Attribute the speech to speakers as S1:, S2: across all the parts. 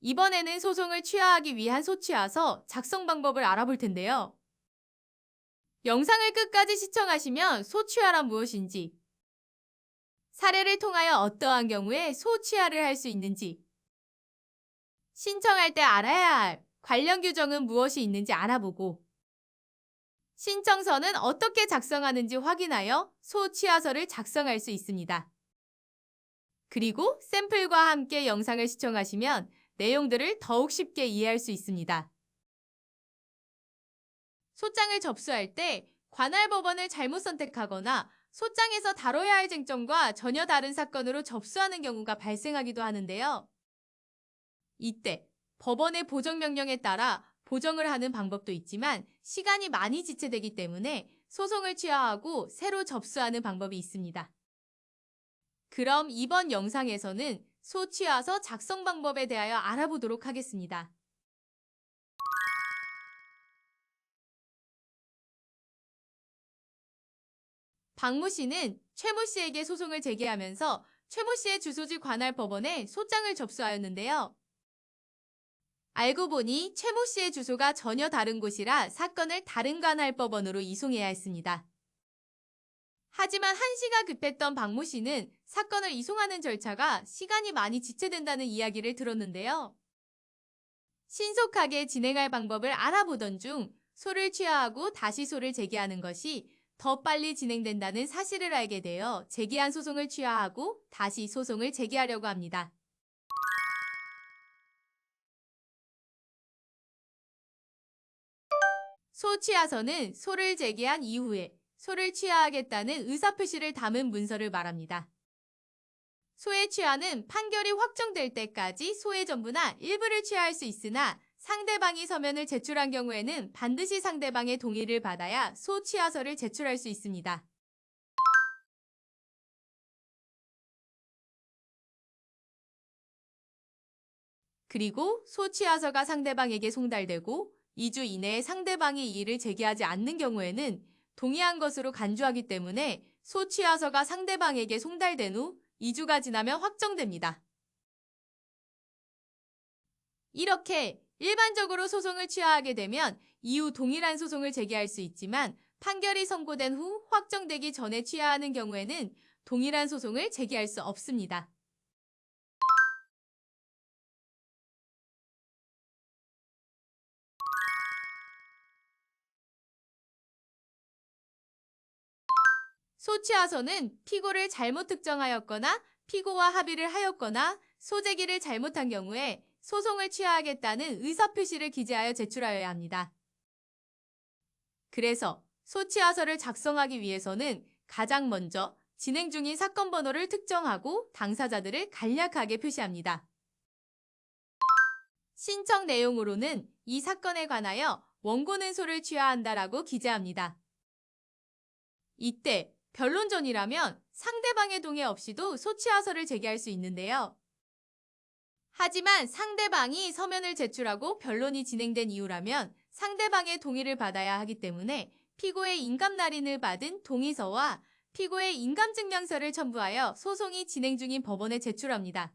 S1: 이번에는 소송을 취하하기 위한 소취하서 작성 방법을 알아볼 텐데요. 영상을 끝까지 시청하시면 소취하란 무엇인지, 사례를 통하여 어떠한 경우에 소취하를 할 수 있는지, 신청할 때 알아야 할 관련 규정은 무엇이 있는지 알아보고, 신청서는 어떻게 작성하는지 확인하여 소취하서를 작성할 수 있습니다. 그리고 샘플과 함께 영상을 시청하시면 내용들을 더욱 쉽게 이해할 수 있습니다. 소장을 접수할 때 관할 법원을 잘못 선택하거나 소장에서 다뤄야 할 쟁점과 전혀 다른 사건으로 접수하는 경우가 발생하기도 하는데요. 이때 법원의 보정명령에 따라 보정을 하는 방법도 있지만 시간이 많이 지체되기 때문에 소송을 취하하고 새로 접수하는 방법이 있습니다. 그럼 이번 영상에서는 소취하서 작성 방법에 대하여 알아보도록 하겠습니다. 박모 씨는 최모 씨에게 소송을 제기하면서 최모 씨의 주소지 관할 법원에 소장을 접수하였는데요. 알고 보니 최모 씨의 주소가 전혀 다른 곳이라 사건을 다른 관할 법원으로 이송해야 했습니다. 하지만 한시가 급했던 박모 씨는 사건을 이송하는 절차가 시간이 많이 지체된다는 이야기를 들었는데요. 신속하게 진행할 방법을 알아보던 중 소를 취하하고 다시 소를 제기하는 것이 더 빨리 진행된다는 사실을 알게 되어 제기한 소송을 취하하고 다시 소송을 제기하려고 합니다. 소 취하서는 소를 제기한 이후에 소를 취하하겠다는 의사표시를 담은 문서를 말합니다. 소의 취하는 판결이 확정될 때까지 소의 전부나 일부를 취하할 수 있으나 상대방이 서면을 제출한 경우에는 반드시 상대방의 동의를 받아야 소 취하서를 제출할 수 있습니다. 그리고 소 취하서가 상대방에게 송달되고 2주 이내에 상대방이 이의를 제기하지 않는 경우에는 동의한 것으로 간주하기 때문에 소 취하서가 상대방에게 송달된 후 2주가 지나면 확정됩니다. 이렇게 일반적으로 소송을 취하하게 되면 이후 동일한 소송을 제기할 수 있지만 판결이 선고된 후 확정되기 전에 취하하는 경우에는 동일한 소송을 제기할 수 없습니다. 소취하서는 피고를 잘못 특정하였거나 피고와 합의를 하였거나 소제기를 잘못한 경우에 소송을 취하하겠다는 의사표시를 기재하여 제출하여야 합니다. 그래서 소취하서를 작성하기 위해서는 가장 먼저 진행 중인 사건 번호를 특정하고 당사자들을 간략하게 표시합니다. 신청 내용으로는 이 사건에 관하여 원고는 소를 취하한다라고 기재합니다. 이때 변론전이라면 상대방의 동의 없이도 소취하서를 제기할 수 있는데요. 하지만 상대방이 서면을 제출하고 변론이 진행된 이후라면 상대방의 동의를 받아야 하기 때문에 피고의 인감 날인을 받은 동의서와 피고의 인감증명서를 첨부하여 소송이 진행 중인 법원에 제출합니다.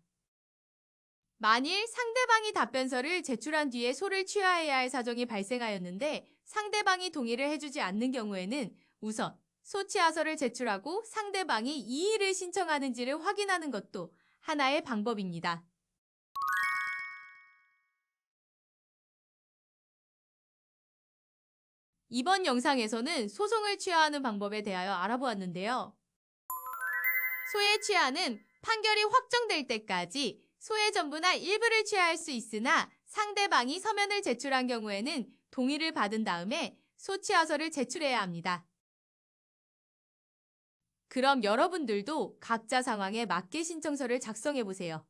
S1: 만일 상대방이 답변서를 제출한 뒤에 소를 취하해야 할 사정이 발생하였는데 상대방이 동의를 해주지 않는 경우에는 우선 소취하서를 제출하고 상대방이 이의를 신청하는지를 확인하는 것도 하나의 방법입니다. 이번 영상에서는 소송을 취하하는 방법에 대하여 알아보았는데요. 소의 취하는 판결이 확정될 때까지 소의 전부나 일부를 취하할 수 있으나 상대방이 서면을 제출한 경우에는 동의를 받은 다음에 소취하서를 제출해야 합니다. 그럼 여러분들도 각자 상황에 맞게 신청서를 작성해 보세요.